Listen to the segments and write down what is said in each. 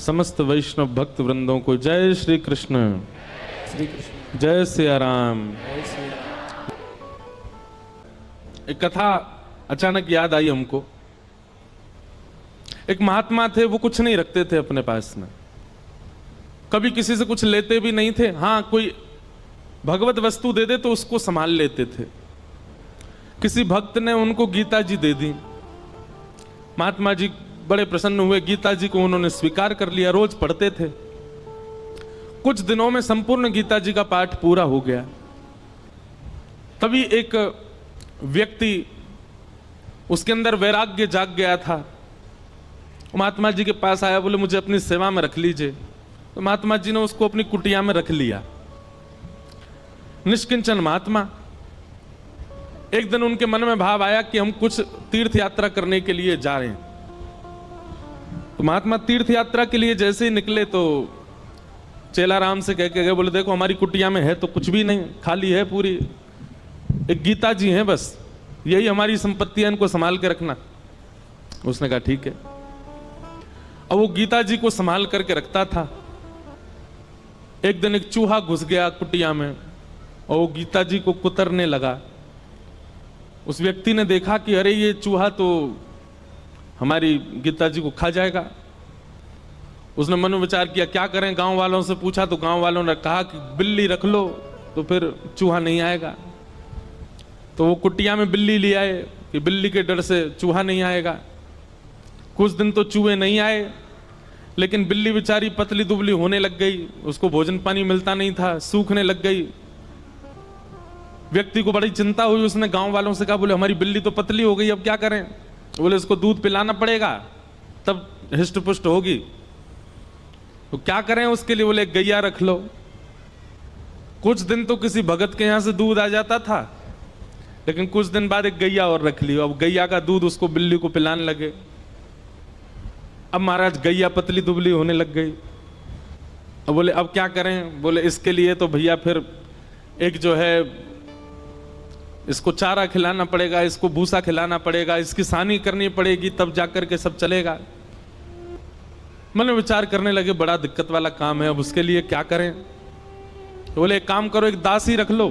समस्त वैष्णव भक्त वृंदों को जय श्री कृष्ण, जय सिया राम। एक कथा अचानक याद आई हमको। एक महात्मा थे, वो कुछ नहीं रखते थे अपने पास में, कभी किसी से कुछ लेते भी नहीं थे। हाँ, कोई भगवत वस्तु दे दे तो उसको संभाल लेते थे। किसी भक्त ने उनको गीता जी दे दी। महात्मा जी बड़े प्रसन्न हुए, गीता जी को उन्होंने स्वीकार कर लिया, रोज पढ़ते थे। कुछ दिनों में संपूर्ण गीता जी का पाठ पूरा हो गया। तभी एक व्यक्ति, उसके अंदर वैराग्य जाग गया था, महात्मा जी के पास आया, बोले मुझे अपनी सेवा में रख लीजिए। तो महात्मा जी ने उसको अपनी कुटिया में रख लिया। निष्किंचन महात्मा। एक दिन उनके मन में भाव आया कि हम कुछ तीर्थ यात्रा करने के लिए जा रहे हैं। तो महात्मा तीर्थ यात्रा के लिए जैसे ही निकले तो चेला राम से कह के गए, बोले देखो हमारी कुटिया में है तो कुछ भी नहीं, खाली है पूरी, एक गीता जी हैं बस, यही हमारी संपत्ति है, इनको संभाल के रखना। उसने कहा ठीक है। अब वो गीता जी को संभाल करके रखता था। एक दिन एक चूहा घुस गया कुटिया में और वो गीता जी को कुतरने लगा। उस व्यक्ति ने देखा कि अरे ये चूहा तो हमारी गीता जी को खा जाएगा। उसने मन में विचार किया क्या करें, गांव वालों से पूछा तो गांव वालों ने कहा कि बिल्ली रख लो तो फिर चूहा नहीं आएगा। तो वो कुटिया में बिल्ली ले आए कि बिल्ली के डर से चूहा नहीं आएगा। कुछ दिन तो चूहे नहीं आए, लेकिन बिल्ली बेचारी पतली दुबली होने लग गई, उसको भोजन पानी मिलता नहीं था, सूखने लग गई। व्यक्ति को बड़ी चिंता हुई। उसने गांव वालों से कहा, बोले हमारी बिल्ली तो पतली हो गई, अब क्या करें? बोले इसको दूध पिलाना पड़ेगा तब हिष्ट पुष्ट होगी। तो क्या करें उसके लिए? बोले गैया रख लो। कुछ दिन तो किसी भगत के यहां से दूध आ जाता था, लेकिन कुछ दिन बाद एक गैया और रख ली। अब गैया का दूध उसको बिल्ली को पिलाने लगे। अब महाराज गैया पतली दुबली होने लग गई। अब बोले अब क्या करें? बोले इसके लिए तो भैया फिर एक जो है इसको चारा खिलाना पड़ेगा, इसको भूसा खिलाना पड़ेगा, इसकी सानी करनी पड़ेगी, तब जाकर के सब चलेगा। मैंने विचार करने लगे बड़ा दिक्कत वाला काम है, अब उसके लिए क्या करें? तो बोले एक काम करो, एक दासी रख लो,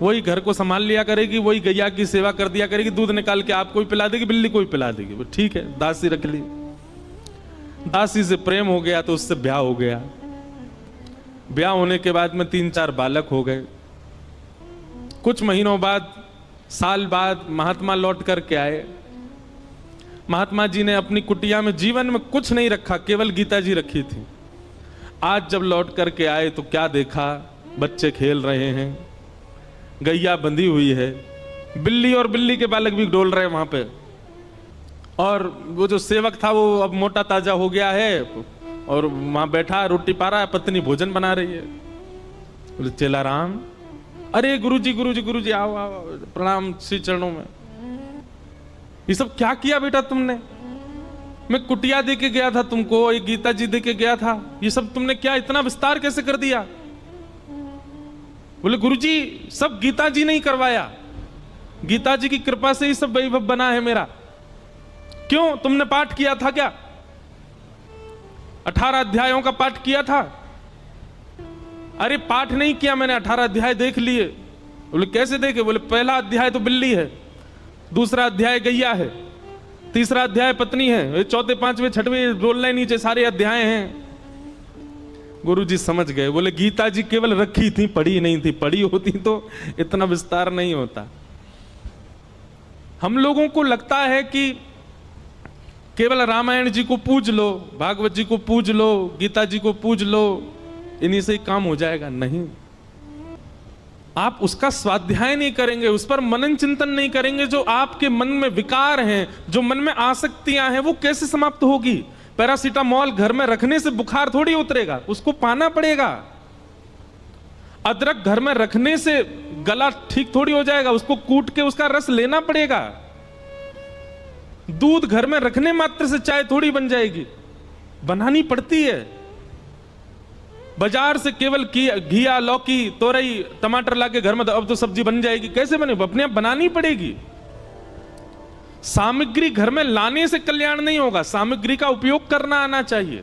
वही घर को संभाल लिया करेगी, वही गैया की सेवा कर दिया करेगी, दूध निकाल के आपको ही पिला देगी, बिल्ली को ही पिला देगी। ठीक है, दासी रख ली। दासी से प्रेम हो गया तो उससे ब्याह हो गया। ब्याह होने के बाद में 3-4 बालक हो गए। कुछ महीनों बाद, साल बाद महात्मा लौट करके आए। महात्मा जी ने अपनी कुटिया में जीवन में कुछ नहीं रखा, केवल गीता जी रखी थी। आज जब लौट करके आए तो क्या देखा? बच्चे खेल रहे हैं, गैया बंधी हुई है, बिल्ली और बिल्ली के बालक भी डोल रहे हैं वहां पे, और वो जो सेवक था वो अब मोटा ताजा हो गया है और वहां बैठा रोटी पा रहा है, पत्नी भोजन बना रही है। बोले चेला राम, अरे गुरुजी गुरुजी गुरुजी आओ आओ, प्रणाम श्री चरणों में। ये सब क्या किया बेटा तुमने? मैं कुटिया दे के गया था तुमको, एक गीता जी दे के गया था, ये सब तुमने क्या इतना विस्तार कैसे कर दिया? बोले गुरुजी सब गीता जी ने ही करवाया, गीता जी की कृपा से ही सब वैभव बना है मेरा। क्यों, तुमने पाठ किया था क्या? 18 अध्यायों का पाठ किया था? अरे पाठ नहीं किया मैंने, 18 अध्याय देख लिए। बोले कैसे देखे? बोले पहला अध्याय तो बिल्ली है, दूसरा अध्याय गैया है, तीसरा अध्याय पत्नी है, चौथे पांचवें छठवें रोल नीचे सारे अध्याय हैं। गुरुजी समझ गए। बोले गीता जी केवल रखी थी, पढ़ी नहीं थी, पढ़ी होती तो इतना विस्तार नहीं होता। हम लोगों को लगता है कि केवल रामायण जी को पूज लो, भागवत जी को पूज लो, गीता जी को पूज लो, इन्हीं से ही काम हो जाएगा। नहीं, आप उसका स्वाध्याय नहीं करेंगे, उस पर मनन चिंतन नहीं करेंगे, जो आपके मन में विकार हैं, जो मन में आसक्तियां हैं, वो कैसे समाप्त होगी? पैरासीटामोल घर में रखने से बुखार थोड़ी उतरेगा, उसको पाना पड़ेगा। अदरक घर में रखने से गला ठीक थोड़ी हो जाएगा, उसको कूट के उसका रस लेना पड़ेगा। दूध घर में रखने मात्र से चाय थोड़ी बन जाएगी, बनानी पड़ती है। बाजार से केवल घिया, लौकी, तोरई, टमाटर लाके घर में अब तो सब्जी बन जाएगी, कैसे बने? अपने आप बनानी पड़ेगी। सामग्री घर में लाने से कल्याण नहीं होगा, सामग्री का उपयोग करना आना चाहिए।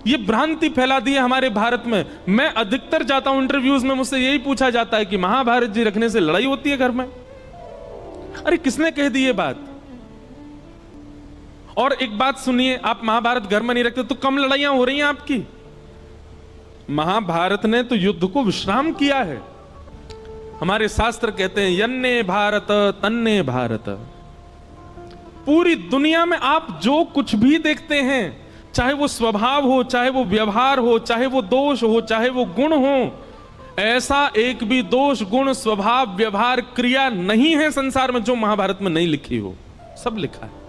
ये भ्रांति फैला दी है हमारे भारत में। मैं अधिकतर जाता हूं इंटरव्यूज में, मुझसे यही पूछा जाता है कि महाभारत जी रखने से लड़ाई होती है घर में। अरे किसने कह दी ये बात? और एक बात सुनिए, आप महाभारत घर में नहीं रखते तो कम लड़ाइयां हो रही हैं आपकी। महाभारत ने तो युद्ध को विश्राम किया है। हमारे शास्त्र कहते हैं यन्ने भारत तन्ने भारत। पूरी दुनिया में आप जो कुछ भी देखते हैं, चाहे वो स्वभाव हो, चाहे वो व्यवहार हो, चाहे वो दोष हो, चाहे वो गुण हो, ऐसा एक भी दोष गुण स्वभाव व्यवहार क्रिया नहीं है संसार में जो महाभारत में नहीं लिखी हो। सब लिखा है।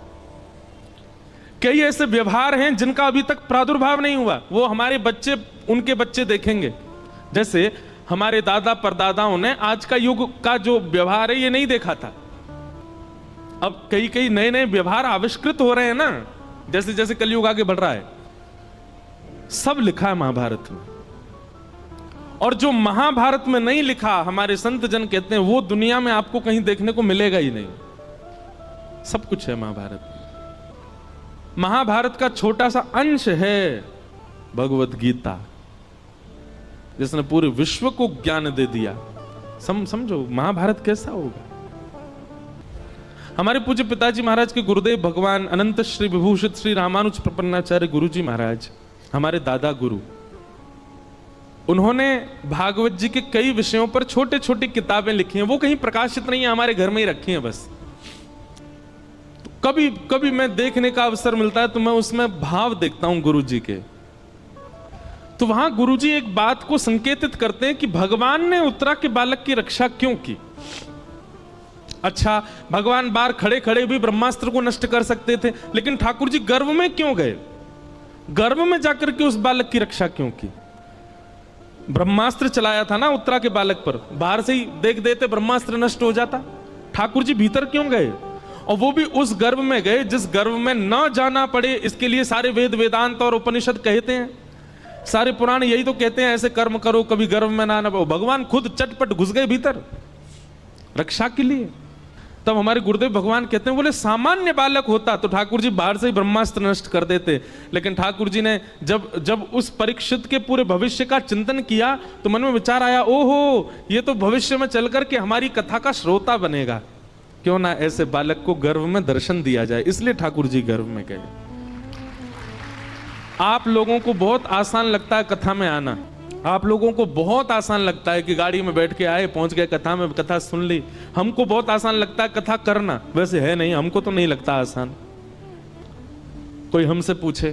कई ऐसे व्यवहार हैं जिनका अभी तक प्रादुर्भाव नहीं हुआ, वो हमारे बच्चे उनके बच्चे देखेंगे। जैसे हमारे दादा परदादाओं ने आज का युग का जो व्यवहार है ये नहीं देखा था। अब कई कई नए नए व्यवहार आविष्कृत हो रहे हैं ना, जैसे जैसे कलयुग आगे बढ़ रहा है। सब लिखा है महाभारत में। और जो महाभारत में नहीं लिखा, हमारे संत जन कहते हैं वो दुनिया में आपको कहीं देखने को मिलेगा ही नहीं। सब कुछ है महाभारत में। महाभारत का छोटा सा अंश है भगवत गीता, जिसने पूरे विश्व को ज्ञान दे दिया। समझो महाभारत कैसा होगा। हमारे पूज्य पिताजी महाराज के गुरुदेव भगवान अनंत श्री विभूषित श्री रामानुज प्रपन्नाचार्य गुरु जी महाराज, हमारे दादा गुरु, उन्होंने भागवत जी के कई विषयों पर छोटे छोटी किताबें लिखी हैं। वो कहीं प्रकाशित नहीं है, हमारे घर में ही रखी हैं बस। तो कभी कभी मैं देखने का अवसर मिलता है तो मैं उसमें भाव देखता हूं गुरु जी के। तो वहां गुरुजी एक बात को संकेतित करते हैं कि भगवान ने उत्तरा के बालक की रक्षा क्यों की। अच्छा, भगवान बाहर खड़े खड़े भी ब्रह्मास्त्र को नष्ट कर सकते थे, लेकिन ठाकुर जी गर्भ में क्यों गए? गर्भ में जाकर के उस बालक की रक्षा क्यों की? ब्रह्मास्त्र चलाया था ना उत्तरा के बालक पर, बाहर से ही देख देते ब्रह्मास्त्र नष्ट हो जाता। ठाकुर जी भीतर क्यों गए? और वो भी उस गर्भ में गए जिस गर्भ में न जाना पड़े। इसके लिए सारे वेद वेदांत और उपनिषद कहते हैं, सारे पुराण यही तो कहते हैं, ऐसे कर्म करो कभी गर्भ में ना पाओ। भगवान खुद चटपट घुस गए भीतर रक्षा के लिए। तब हमारे गुरुदेव भगवान कहते हैं, बोले सामान्य बालक होता तो ठाकुर जी बाहर से ही ब्रह्मास्त्र नष्ट कर देते। लेकिन ठाकुर जी ने जब उस परीक्षित के पूरे भविष्य का चिंतन किया तो मन में विचार आया, ओहो ये तो भविष्य में चल करके हमारी कथा का श्रोता बनेगा, क्यों ना ऐसे बालक को गर्भ में दर्शन दिया जाए। इसलिए ठाकुर जी गर्भ में गए। आप लोगों को बहुत आसान लगता है कथा में आना, आप लोगों को बहुत आसान लगता है कि गाड़ी में बैठ के आए, पहुंच गए कथा में, कथा सुन ली। हमको बहुत आसान लगता है कथा करना, वैसे है नहीं, हमको तो नहीं लगता आसान। कोई हमसे पूछे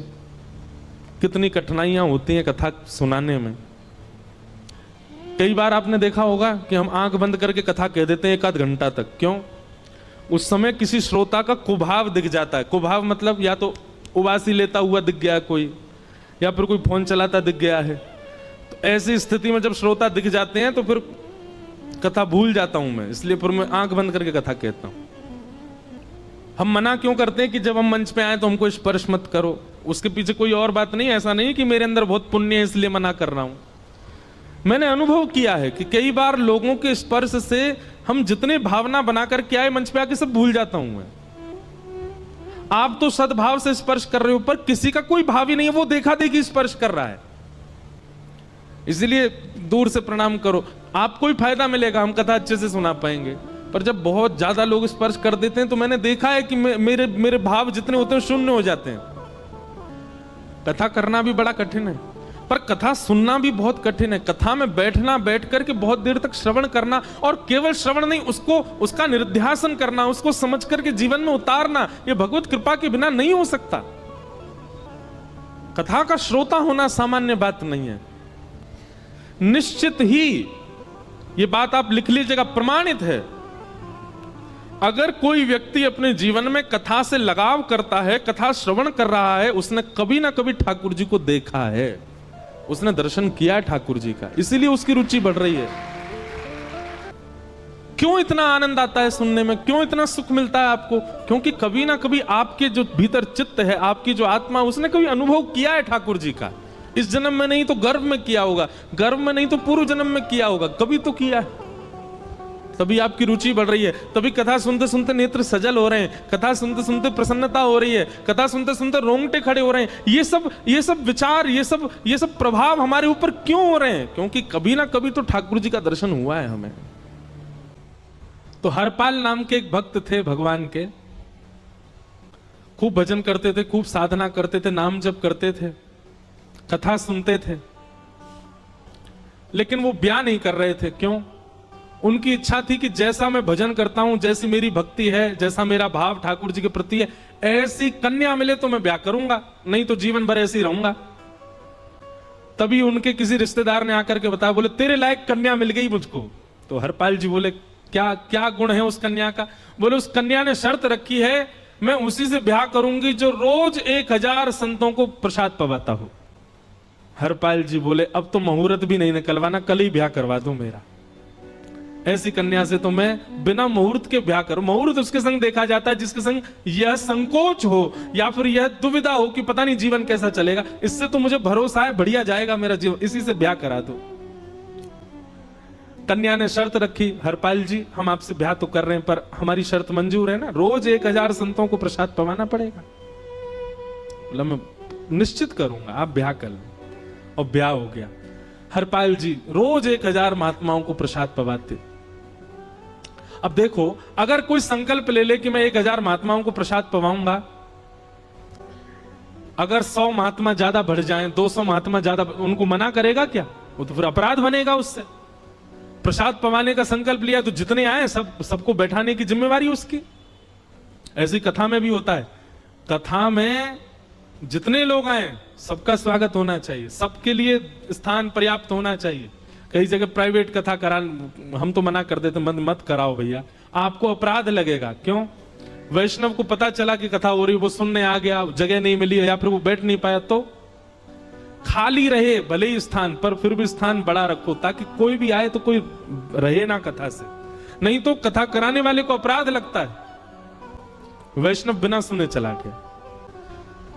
कितनी कठिनाइयां होती हैं कथा सुनाने में। कई बार आपने देखा होगा कि हम आंख बंद करके कथा कह देते हैं 1 आध घंटा तक। क्यों? उस समय किसी श्रोता का कुभाव दिख जाता है। कुभाव मतलब या तो उबासी लेता हुआ दिख गया कोई, या फिर कोई फोन चलाता दिख गया है। तो ऐसी स्थिति में जब श्रोता दिख जाते हैं तो फिर कथा भूल जाता हूं मैं, इसलिए फिर मैं आंख बंद करके कथा कहता हूं। हम मना क्यों करते हैं कि जब हम मंच पे आए तो हमको स्पर्श मत करो? उसके पीछे कोई और बात नहीं है। ऐसा नहीं कि मेरे अंदर बहुत पुण्य है इसलिए मना कर रहा हूं। मैंने अनुभव किया है कि कई बार लोगों के स्पर्श से हम जितने भावना बना करके आए मंच पे आके सब भूल जाता हूं मैं। आप तो सद्भाव से स्पर्श कर रहे हो, पर किसी का कोई भाव ही नहीं है, वो देखा देखी स्पर्श कर रहा है। इसलिए दूर से प्रणाम करो, आपको ही फायदा मिलेगा, हम कथा अच्छे से सुना पाएंगे। पर जब बहुत ज्यादा लोग स्पर्श कर देते हैं तो मैंने देखा है कि मेरे भाव जितने होते हैं शून्य हो जाते हैं। कथा करना भी बड़ा कठिन है, पर कथा सुनना भी बहुत कठिन है। कथा में बैठना, बैठ करके बहुत देर तक श्रवण करना, और केवल श्रवण नहीं, उसका निर्ध्यासन करना, उसको समझ करके जीवन में उतारना, यह भगवत कृपा के बिना नहीं हो सकता। कथा का श्रोता होना सामान्य बात नहीं है। निश्चित ही यह बात आप लिख लीजिएगा, प्रमाणित है। अगर कोई व्यक्ति अपने जीवन में कथा से लगाव करता है, कथा श्रवण कर रहा है, उसने कभी ना कभी ठाकुर जी को देखा है, उसने दर्शन किया है ठाकुर जी का, इसीलिए उसकी रुचि बढ़ रही है। क्यों इतना आनंद आता है सुनने में? क्यों इतना सुख मिलता है आपको? क्योंकि कभी ना कभी आपके जो भीतर चित्त है, आपकी जो आत्मा, उसने कभी अनुभव किया है ठाकुर जी का। इस जन्म में नहीं तो गर्भ में किया होगा, गर्भ में नहीं तो पूर्व जन्म में किया होगा, कभी तो किया है। तभी आपकी रुचि बढ़ रही है, तभी कथा सुनते सुनते नेत्र सजल हो रहे हैं, कथा सुनते सुनते प्रसन्नता हो रही है, कथा सुनते सुनते रोंगटे खड़े हो रहे हैं। ये सब विचार, ये सब प्रभाव हमारे ऊपर क्यों हो रहे हैं? क्योंकि कभी ना कभी तो ठाकुर जी का दर्शन हुआ है हमें। तो हरपाल नाम के एक भक्त थे भगवान के, खूब भजन करते थे, खूब साधना करते थे, नाम जप करते थे, कथा सुनते थे, लेकिन वो ब्याह नहीं कर रहे थे। क्यों? उनकी इच्छा थी कि जैसा मैं भजन करता हूं, जैसी मेरी भक्ति है, जैसा मेरा भाव ठाकुर जी के प्रति है, ऐसी कन्या मिले तो मैं ब्याह करूंगा, नहीं तो जीवन भर ऐसे ही रहूंगा। तभी उनके किसी रिश्तेदार ने आकर के बताया, बोले तेरे लायक कन्या मिल गई मुझको। तो हरपाल जी बोले क्या क्या गुण है उस कन्या का? बोले उस कन्या ने शर्त रखी है, मैं उसी से ब्याह करूंगी जो रोज 1000 संतों को प्रसाद पवाता हो। हरपाल जी बोले अब तो मुहूर्त भी नहीं निकलवाना, कल ही ब्याह करवा दो मेरा। ऐसी कन्या से तो मैं बिना मुहूर्त के ब्याह करूं। मुहूर्त उसके संग देखा जाता है जिसके संग यह संकोच हो या फिर यह दुविधा हो कि पता नहीं जीवन कैसा चलेगा। इससे तो मुझे भरोसा है बढ़िया जाएगा मेरा जीवन, इसी से ब्याह करा दो। कन्या ने शर्त रखी, हरपाल जी हम आपसे ब्याह तो कर रहे हैं पर हमारी शर्त मंजूर है ना, रोज 1000 संतों को प्रसाद पवाना पड़ेगा। बोला मैं निश्चित करूंगा, आप ब्याह कर लो। और ब्याह हो गया। हरपाल जी रोज 1000 महात्माओं को प्रसाद पवाते। अब देखो, अगर कोई संकल्प ले ले कि मैं 1000 महात्माओं को प्रसाद पवाऊंगा, अगर 100 महात्मा ज्यादा बढ़ जाएं, 200 महात्मा ज्यादा, उनको मना करेगा क्या? वो तो फिर अपराध बनेगा उससे। प्रसाद पवाने का संकल्प लिया तो जितने आए सबको बैठाने की जिम्मेवारी उसकी। ऐसी कथा में भी होता है, कथा में जितने लोग आए सबका स्वागत होना चाहिए, सबके लिए स्थान पर्याप्त होना चाहिए। कई जगह प्राइवेट कथा करा, हम तो मना कर देते, मत कराओ भैया, आपको अपराध लगेगा। क्यों? वैष्णव को पता चला कि कथा हो रही, वो सुनने आ गया, जगह नहीं मिली या फिर वो बैठ नहीं पाया, तो खाली रहे भले ही स्थान, पर फिर भी स्थान बड़ा रखो ताकि कोई भी आए तो कोई रहे ना कथा से। नहीं तो कथा कराने वाले को अपराध लगता है। वैष्णव बिना सुने चला गया।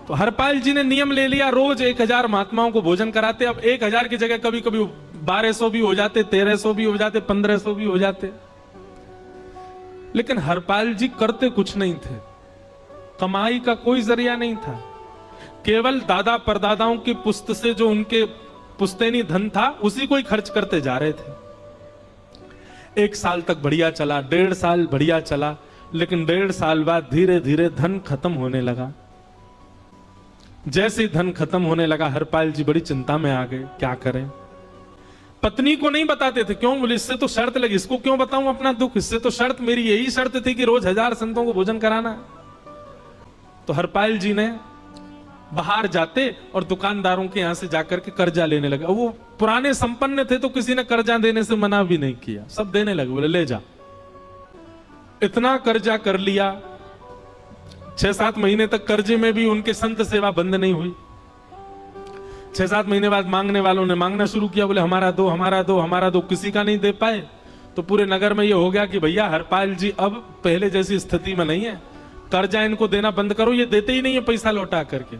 तो हरपाल जी ने नियम ले लिया, रोज 1000 महात्माओं को भोजन कराते। अब 1000 की जगह कभी कभी 1200 भी हो जाते, 1300 भी हो जाते, 1500 भी हो जाते। लेकिन हरपाल जी करते कुछ नहीं थे, कमाई का कोई जरिया नहीं था, केवल दादा परदादाओं की पुश्त से जो उनके पुश्तैनी धन था उसी को ही खर्च करते जा रहे थे। 1 साल तक बढ़िया चला, 1.5 साल बढ़िया चला, लेकिन 1.5 साल बाद धीरे धीरे धन खत्म होने लगा। जैसे ही धन खत्म होने लगा, हरपाल जी बड़ी चिंता में आ गए, क्या करें। पत्नी को नहीं बताते थे, क्यों? बोले इससे तो शर्त लगी, इसको क्यों बताऊं अपना दुख, इससे तो शर्त, मेरी यही शर्त थी कि रोज 1000 संतों को भोजन कराना। तो हरपाल जी ने बाहर जाते और दुकानदारों के यहां से जाकर के कर्जा लेने लगे। वो पुराने संपन्न थे तो किसी ने कर्जा देने से मना भी नहीं किया, सब देने लगे, बोले ले जा। इतना कर्जा कर लिया, 6-7 महीने तक कर्जे में भी उनके संत सेवा बंद नहीं हुई। 6-7 महीने बाद मांगने वालों ने मांगना शुरू किया, बोले हमारा दो, हमारा दो, हमारा दो। किसी का नहीं दे पाए तो पूरे नगर में ये हो गया कि भैया हरपाल जी अब पहले जैसी स्थिति में नहीं है, कर्जा इनको देना बंद करो, ये देते ही नहीं है पैसा लौटा करके।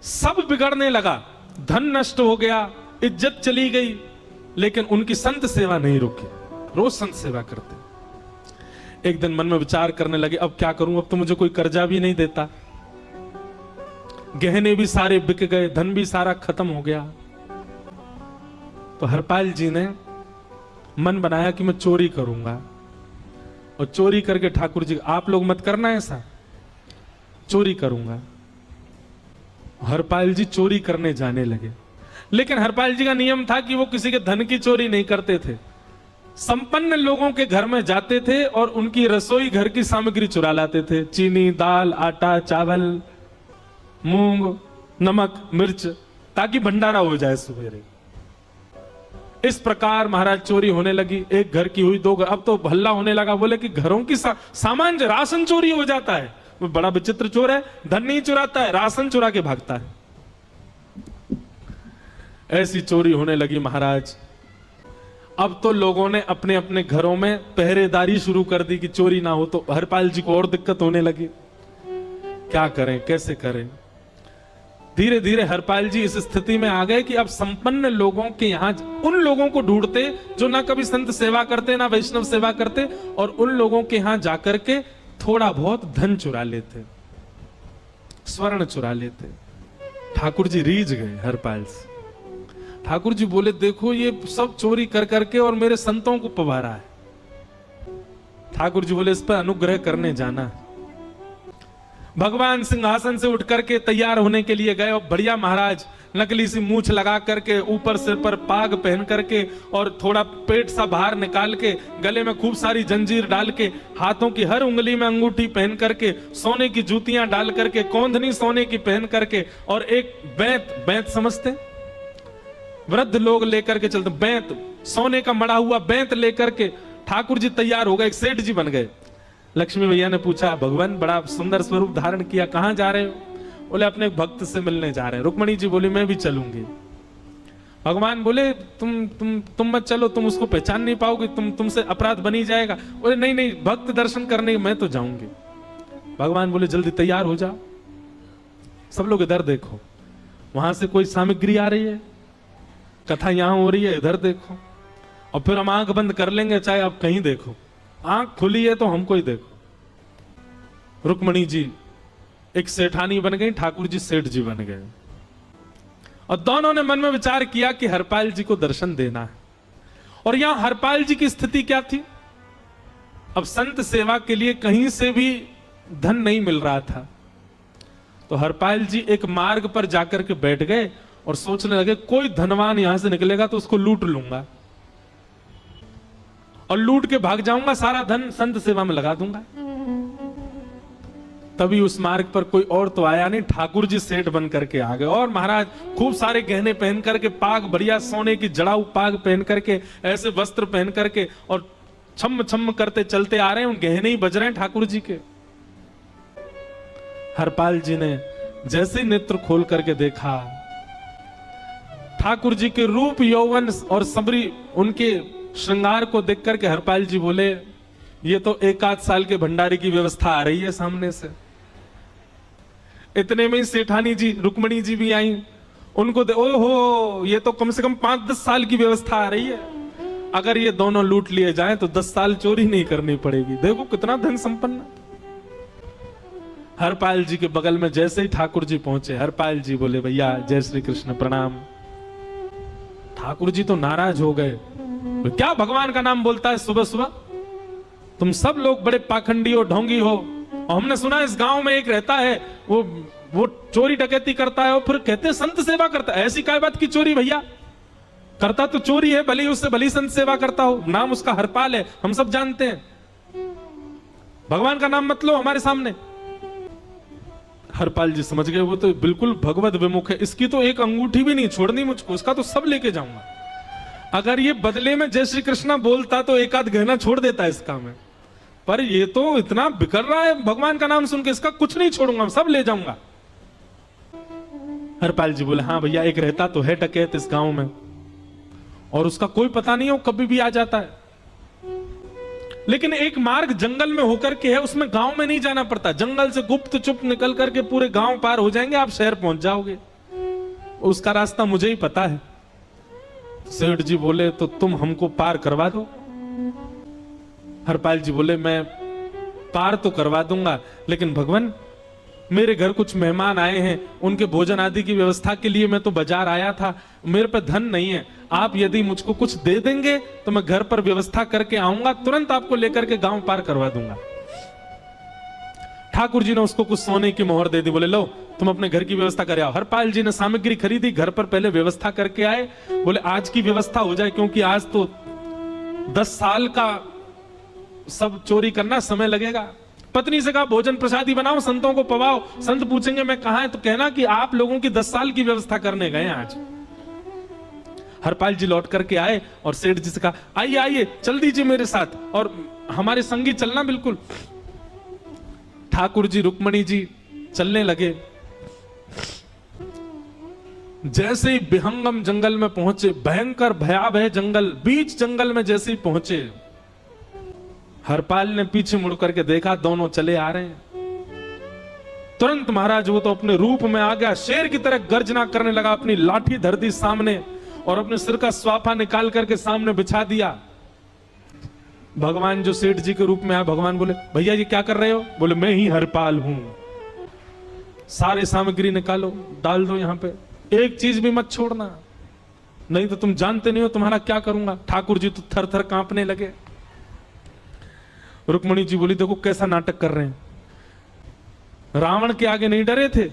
सब बिगड़ने लगा, धन नष्ट हो गया, इज्जत चली गई, लेकिन उनकी संत सेवा नहीं रुकी, रोज संत सेवा करते। एक दिन मन में विचार करने लगे, अब क्या करूं, अब तो मुझे कोई कर्जा भी नहीं देता, गहने भी सारे बिक गए, धन भी सारा खत्म हो गया। तो हरपाल जी ने मन बनाया कि मैं चोरी करूंगा, और चोरी करके ठाकुर जी, आप लोग मत करना ऐसा, चोरी करूंगा। हरपाल जी चोरी करने जाने लगे, लेकिन हरपाल जी का नियम था कि वो किसी के धन की चोरी नहीं करते थे। संपन्न लोगों के घर में जाते थे और उनकी रसोई घर की सामग्री चुरा लाते थे, चीनी, दाल, आटा, चावल, मूंग, नमक, मिर्च, ताकि भंडारा हो जाए सवेरे। इस प्रकार महाराज चोरी होने लगी। एक घर की हुई, 2 घर, अब तो हल्ला होने लगा, बोले कि घरों की सामान, राशन चोरी हो जाता है। वो बड़ा विचित्र चोर है, धन नहीं चुराता है, राशन चुरा के भागता है। ऐसी चोरी होने लगी महाराज। अब तो लोगों ने अपने अपने घरों में पहरेदारी शुरू कर दी कि चोरी ना हो। तो हरपाल जी को और दिक्कत होने लगी, क्या करें, कैसे करें। धीरे धीरे हरपाल जी इस स्थिति में आ गए कि अब संपन्न लोगों के यहां उन लोगों को ढूंढते जो ना कभी संत सेवा करते ना वैष्णव सेवा करते, और उन लोगों के यहां जाकर के थोड़ा बहुत धन चुरा लेते, स्वर्ण चुरा लेते। ठाकुर जी रीझ गए हरपाल से। ठाकुर जी बोले, देखो ये सब चोरी कर करके और मेरे संतों को पवारा है। ठाकुर जी बोले, इस पर अनुग्रह करने जाना। भगवान सिंहासन से उठ करके तैयार होने के लिए गए, और बढ़िया महाराज नकली सी मूछ लगा करके, ऊपर सिर पर पाग पहन करके और थोड़ा पेट सा बाहर निकाल के, गले में खूब सारी जंजीर डाल के, हाथों की हर उंगली में अंगूठी पहन करके, सोने की जूतियां डाल करके, कौंधनी सोने की पहन करके, और एक बैंत समझते, वृद्ध लोग लेकर के चलते, बैंत सोने का मड़ा हुआ बैंत लेकर के ठाकुर जी तैयार हो गए, एक सेठ जी बन गए। लक्ष्मी भैया ने पूछा, भगवान बड़ा सुंदर स्वरूप धारण किया, कहां जा रहे हो? बोले, अपने भक्त से मिलने जा रहे हैं। रुक्मणी जी बोली, मैं भी चलूंगी। भगवान बोले, तुम मत चलो, तुम उसको पहचान नहीं पाओगे, तुमसे अपराध बनी जाएगा। बोले, नहीं नहीं, भक्त दर्शन करने मैं तो जाऊंगी। भगवान बोले, जल्दी तैयार हो जाओ, सब लोग इधर देखो, वहां से कोई सामग्री आ रही है, कथा यहां हो रही है, इधर देखो, और फिर हम आंख बंद कर लेंगे, चाहे आप कहीं देखो, आंख खुली है तो हमको ही देखो। रुक्मणी जी एक सेठानी बन गई, ठाकुर जी सेठ जी बन गए, और दोनों ने मन में विचार किया कि हरपाल जी को दर्शन देना है। और यहां हरपाल जी की स्थिति क्या थी? अब संत सेवा के लिए कहीं से भी धन नहीं मिल रहा था, तो हरपाल जी एक मार्ग पर जाकर के बैठ गए और सोचने लगे, कोई धनवान यहां से निकलेगा तो उसको लूट लूंगा, और लूट के भाग जाऊंगा, सारा धन संत सेवा में लगा दूंगा। तभी उस मार्ग पर कोई और तो आया नहीं, ठाकुर जी सेठ बन करके आ गए। और महाराज खूब सारे गहने पहन करके, पाग बढ़िया सोने की जड़ाऊ पाग पहन करके, ऐसे वस्त्र पहन करके, और छम छम करते चलते आ रहे हैं, उन गहने ही बज रहे हैं ठाकुर जी के। हरपाल जी ने जैसे नेत्र खोल करके देखा, ठाकुर जी के रूप यौवन और सबरी उनके श्रृंगार को देख करके हरपाल जी बोले, ये तो 1 आध साल के भंडारे की व्यवस्था आ रही है सामने से। इतने में ही सेठानी जी रुक्मणी जी भी आई, उनको ओहो, ये तो कम से कम 5-10 साल की व्यवस्था आ रही है, अगर ये दोनों लूट लिए जाएं तो 10 साल चोरी नहीं करनी पड़ेगी। देखो कितना धन संपन्न। हरपाल जी के बगल में जैसे ही ठाकुर जी पहुंचे, हरपाल जी बोले, भैया जय श्री कृष्ण, प्रणाम। ठाकुर जी तो नाराज हो गए, क्या भगवान का नाम बोलता है सुबह सुबह? तुम सब लोग बड़े पाखंडी हो, ढोंगी हो, और हमने सुना इस गांव में एक रहता है, वो चोरी डकैती करता है, और फिर कहते हैं संत सेवा करता है। ऐसी क्या बात की चोरी भैया? करता तो चोरी है, भले उससे भली संत सेवा करता हो, नाम उसका हरपाल है, हम सब जानते हैं। भगवान का नाम मत लो हमारे सामने। हरपाल जी समझ गए, वो तो बिल्कुल भगवत विमुख है, इसकी तो एक अंगूठी भी नहीं छोड़नी मुझको, उसका तो सब लेके जाऊंगा। अगर ये बदले में जय श्री कृष्णा बोलता तो 1 आध गहना छोड़ देता इसका मैं, पर ये तो इतना बिखर रहा है भगवान का नाम सुन के, इसका कुछ नहीं छोड़ूंगा, सब ले जाऊंगा। हरपाल जी बोले, हाँ भैया, एक रहता तो है डकैत इस गांव में, और उसका कोई पता नहीं हो, कभी भी आ जाता है, लेकिन एक मार्ग जंगल में होकर के है, उसमें गांव में नहीं जाना पड़ता, जंगल से गुप्त चुप निकल करके पूरे गांव पार हो जाएंगे, आप शहर पहुंच जाओगे, उसका रास्ता मुझे ही पता है। सेठ जी बोले, तो तुम हमको पार करवा दो। हरपाल जी बोले, मैं पार तो करवा दूंगा, लेकिन भगवान मेरे घर कुछ मेहमान आए हैं, उनके भोजन आदि की व्यवस्था के लिए मैं तो बाजार आया था, मेरे पे धन नहीं है, आप यदि मुझको कुछ दे देंगे तो मैं घर पर व्यवस्था करके आऊंगा, तुरंत आपको लेकर के गांव पार करवा दूंगा। ठाकुर जी ने उसको कुछ सोने की मोहर दे दी, बोले लो तुम अपने घर की व्यवस्था कर आओ। हरपाल जी ने सामग्री खरीदी, घर पर पहले व्यवस्था करके आए, बोले आज की व्यवस्था हो जाए, क्योंकि आज तो 10 साल का सब चोरी करना समय लगेगा। पत्नी से कहा भोजन प्रसादी बनाओ, संतों को पवाओ, संत पूछेंगे मैं कहां है तो कहना कि आप लोगों की 10 साल की व्यवस्था करने गए आज। हरपाल जी लौट करके आए और सेठ जी से कहा, आइए आइए चल दीजिए मेरे साथ और हमारे संगी चलना बिल्कुल। ठाकुर जी रुक्मणी जी चलने लगे। जैसे ही विहंगम जंगल में पहुंचे, भयंकर भयावह जंगल, बीच जंगल में जैसे ही पहुंचे, हरपाल ने पीछे मुड़ करके देखा, दोनों चले आ रहे हैं। तुरंत महाराज वो तो अपने रूप में आ गया, शेर की तरह गर्जना करने लगा, अपनी लाठी धर दी सामने और अपने सिर का स्वाफा निकाल करके सामने बिछा दिया। भगवान जो सेठ जी के रूप में आए, भगवान बोले भैया ये क्या कर रहे हो? बोले मैं ही हरपाल हूं। सारे सामग्री निकालो, डाल दो यहां पे, एक चीज भी मत छोड़ना, नहीं तो तुम जानते नहीं हो तुम्हारा क्या करूंगा। ठाकुर जी तो थर थर कांपने लगे। रुक्मणी जी बोली देखो कैसा नाटक कर रहे हैं, रावण के आगे नहीं डरे थे,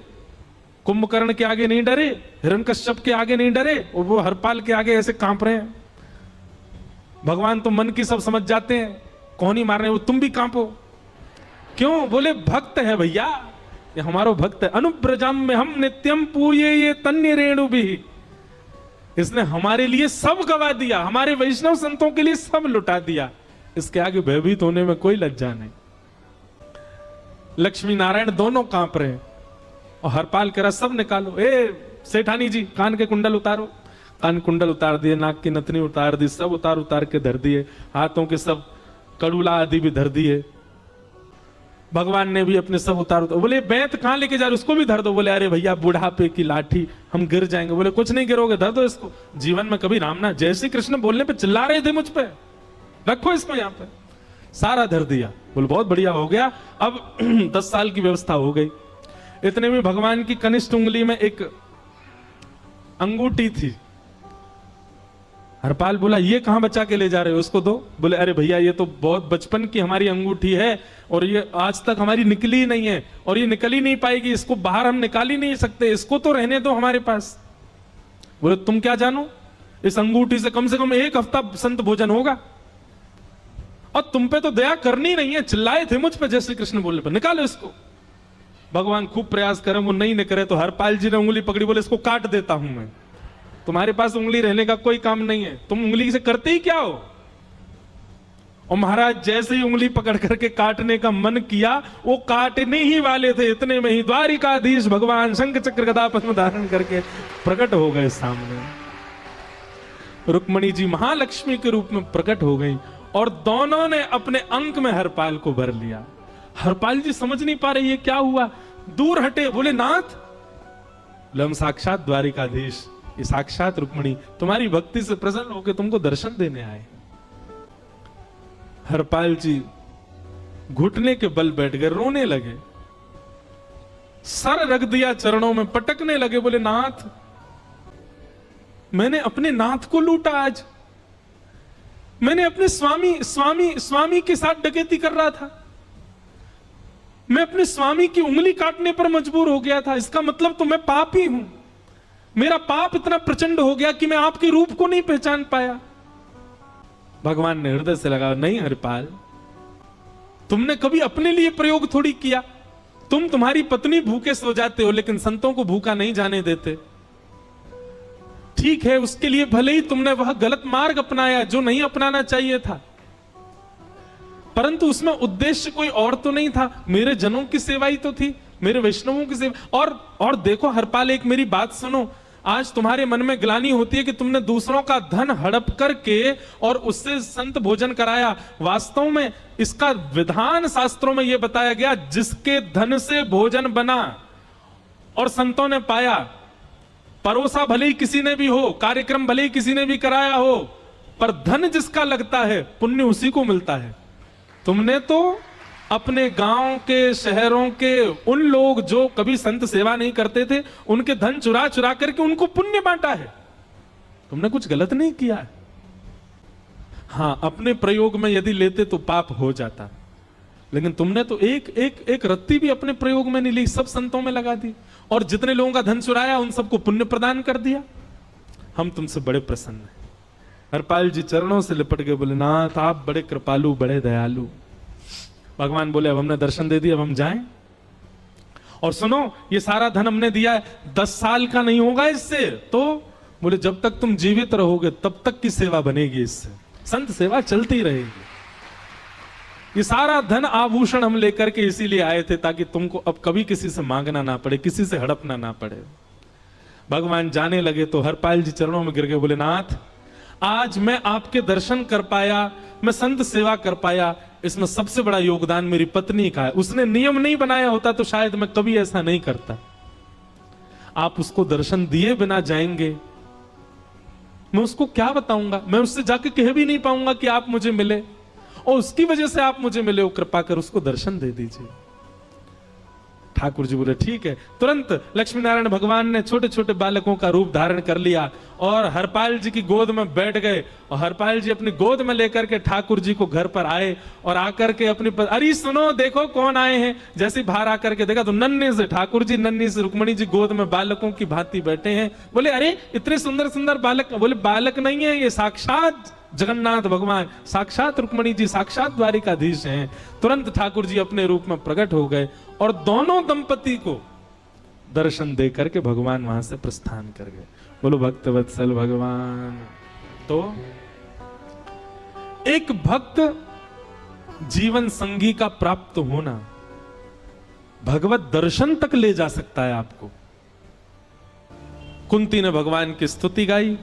कुंभकर्ण के आगे नहीं डरे, हिरण्यकश्यप के आगे नहीं डरे, और वो हरपाल के आगे ऐसे कांप रहे हैं। भगवान तो मन की सब समझ जाते हैं, कौन ही मार रहे हैं, वो तुम भी कांपो क्यों? बोले भक्त है भैया, ये हमारो भक्त है। अनुब्रजम में हम नित्यम पूये ये तन्य रेणु भी, इसने हमारे लिए सब गवा दिया, हमारे वैष्णव संतों के लिए सब लुटा दिया, इसके आगे भयभीत होने में कोई लज्जा नहीं। लक्ष्मी नारायण दोनों कांप रहे हैं और हरपाल कह रहा सब निकालो। ए सेठानी जी कान के कुंडल उतारो। कान कुंडल उतार दिए, नाक की नथनी उतार दी, सब उतार के धर दिए, हाथों के सब कड़ूला आदि भी धर दिए। भगवान ने भी अपने सब उतार। बोले बैंत कहां लेके जा रहे, उसको भी धर दो। बोले अरे भैया बुढ़ापे की लाठी, हम गिर जाएंगे। बोले कुछ नहीं गिरोगे, धर दो इसको। जीवन में कभी राम ना, जय श्री कृष्ण बोलने पे चिल्ला रहे थे मुझ पे, रखो इसको यहां पे। सारा धर दिया। बोले बहुत बढ़िया हो गया, अब 10 साल की व्यवस्था हो गई। इतने में भगवान की कनिष्ठ उंगली में एक अंगूठी थी। हरपाल बोला ये कहां बचा के ले जा रहे हो, उसको दो। बोले अरे भैया ये तो बहुत बचपन की हमारी अंगूठी है और ये आज तक हमारी निकली ही नहीं है और ये निकल ही नहीं पाएगी, इसको बाहर हम निकाल ही नहीं सकते, इसको तो रहने दो हमारे पास। बोले तुम क्या जानो, इस अंगूठी से कम 1 हफ्ता संत भोजन होगा और तुम पे तो दया करनी नहीं है। चिल्लाए थे मुझ पे जय श्री कृष्ण बोलने पर, निकालो इसको। भगवान खूब प्रयास करे, वो नहीं निकले तो हरपाल जी ने उंगली पकड़ी। बोले इसको काट देता हूं मैं, तुम्हारे पास उंगली रहने का कोई काम नहीं है, तुम उंगली से करते ही क्या हो। और महाराज जैसे ही उंगली पकड़ करके काटने का मन किया, वो काटने ही वाले थे, इतने में ही द्वारिकाधीश भगवान शंख चक्र गदा पद्म धारण करके प्रकट हो गए सामने। रुक्मणी जी महालक्ष्मी के रूप में प्रकट हो गई और दोनों ने अपने अंक में हरपाल को भर लिया। हरपाल जी समझ नहीं पा रहे ये क्या हुआ, दूर हटे। बोले नाथ, हम साक्षात द्वारिकाधीश, ये साक्षात रुक्मणी तुम्हारी भक्ति से प्रसन्न होकर तुमको दर्शन देने आए। हरपाल जी घुटने के बल बैठ गए, रोने लगे, सर रख दिया चरणों में, पटकने लगे। बोले नाथ, मैंने अपने नाथ को लूटा, आज मैंने अपने स्वामी के साथ डकैती कर रहा था, मैं अपने स्वामी की उंगली काटने पर मजबूर हो गया था, इसका मतलब तो मैं पापी हूं। मेरा पाप इतना प्रचंड हो गया कि मैं आपके रूप को नहीं पहचान पाया। भगवान ने हृदय से लगा, नहीं हरपाल, तुमने कभी अपने लिए प्रयोग थोड़ी किया, तुम्हारी पत्नी भूखे सो जाते हो लेकिन संतों को भूखा नहीं जाने देते। ठीक है, उसके लिए भले ही तुमने वह गलत मार्ग अपनाया जो नहीं अपनाना चाहिए था, परंतु उसमें उद्देश्य कोई और तो नहीं था, मेरे जनों की सेवा ही तो थी, मेरे वैष्णवों की सेवा। और देखो हरपाल, एक मेरी बात सुनो, आज तुम्हारे मन में ग्लानि होती है कि तुमने दूसरों का धन हड़प करके और उससे संत भोजन कराया। वास्तव में इसका विधान शास्त्रों में यह बताया गया, जिसके धन से भोजन बना और संतों ने पाया, परोसा भले ही किसी ने भी हो, कार्यक्रम भले ही किसी ने भी कराया हो, पर धन जिसका लगता है पुण्य उसी को मिलता है। तुमने तो अपने गांव के, शहरों के उन लोग जो कभी संत सेवा नहीं करते थे, उनके धन चुरा चुरा करके उनको पुण्य बांटा है। तुमने कुछ गलत नहीं किया है। हां, अपने प्रयोग में यदि लेते तो पाप हो जाता, लेकिन तुमने तो एक रत्ती भी अपने प्रयोग में नहीं ली, सब संतों में लगा दी और जितने लोगों का धन चुराया उन सबको पुण्य प्रदान कर दिया। हम तुमसे बड़े प्रसन्न हैं। हरपाल जी चरणों से लिपट के बोले, नाथ आप बड़े कृपालु, बड़े दयालु। भगवान बोले अब हमने दर्शन दे दिया, अब हम जाएं। और सुनो, ये सारा धन हमने दिया है, 10 साल का नहीं होगा इससे। तो बोले जब तक तुम जीवित रहोगे तब तक की सेवा बनेगी, इससे संत सेवा चलती रहेगी। ये सारा धन आभूषण हम लेकर के इसीलिए आए थे ताकि तुमको अब कभी किसी से मांगना ना पड़े, किसी से हड़पना ना पड़े। भगवान जाने लगे तो हरपाल जी चरणों में गिर गए, बोले नाथ आज मैं आपके दर्शन कर पाया, मैं संत सेवा कर पाया, इसमें सबसे बड़ा योगदान मेरी पत्नी का है। उसने नियम नहीं बनाया होता तो शायद मैं कभी ऐसा नहीं करता। आप उसको दर्शन दिए बिना जाएंगे, मैं उसको क्या बताऊंगा? मैं उससे जाके कह भी नहीं पाऊंगा कि आप मुझे मिले, और उसकी वजह से आप मुझे मिले, वो कृपा कर उसको दर्शन दे दीजिए। ठाकुर जी बोले ठीक है। तुरंत लक्ष्मी नारायण भगवान ने छोटे छोटे बालकों का रूप धारण कर लिया और हरपाल जी की गोद में बैठ गए, और हरपाल जी अपनी गोद में लेकर के ठाकुर जी को घर पर आए, और आकर के अपनी अरे सुनो देखो कौन आए हैं। जैसे बाहर आकर के देखा तो नन्हे से ठाकुर जी, नन्ही से रुक्मणी जी गोद में बालकों की भांति बैठे हैं। बोले अरे इतने सुंदर सुंदर बालक। बोले बालक नहीं है, ये साक्षात जगन्नाथ भगवान, साक्षात रुक्मणी जी, साक्षात द्वारिकाधीश हैं। तुरंत ठाकुर जी अपने रूप में प्रकट हो गए और दोनों दंपति को दर्शन दे करके भगवान वहां से प्रस्थान कर गए। बोलो भक्त वत्सल भगवान। तो एक भक्त जीवन संगी का प्राप्त होना भगवत दर्शन तक ले जा सकता है आपको। कुंती ने भगवान की स्तुति गाई,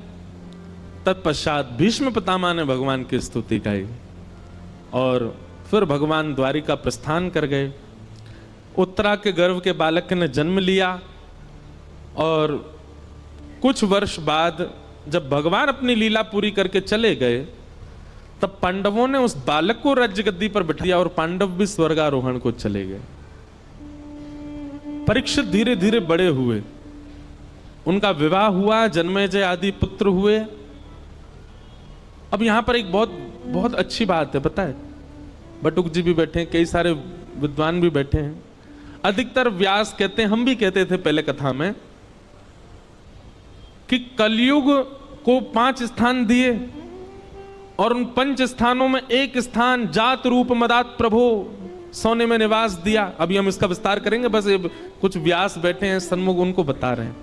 तत्पश्चात भीष्म पितामह ने भगवान की स्तुति गाई, और फिर भगवान द्वारिका प्रस्थान कर गए। उत्तरा के गर्भ के बालक ने जन्म लिया, और कुछ वर्ष बाद जब भगवान अपनी लीला पूरी करके चले गए, तब पांडवों ने उस बालक को राज्य गद्दी पर बिठाया और पांडव भी स्वर्गारोहण को चले गए। परीक्षित धीरे धीरे बड़े हुए, उनका विवाह हुआ, जन्मेजय आदि पुत्र हुए। अब यहां पर एक बहुत बहुत अच्छी बात है, पता है, बटुक जी भी बैठे हैं, कई सारे विद्वान भी बैठे हैं। अधिकतर व्यास कहते हैं, हम भी कहते थे पहले कथा में, कि कलयुग को 5 स्थान दिए, और उन 5 स्थानों में एक स्थान जात रूप मदात प्रभो सोने में निवास दिया। अभी हम इसका विस्तार करेंगे, बस ये कुछ व्यास बैठे हैं सन्मुख, उनको बता रहे हैं।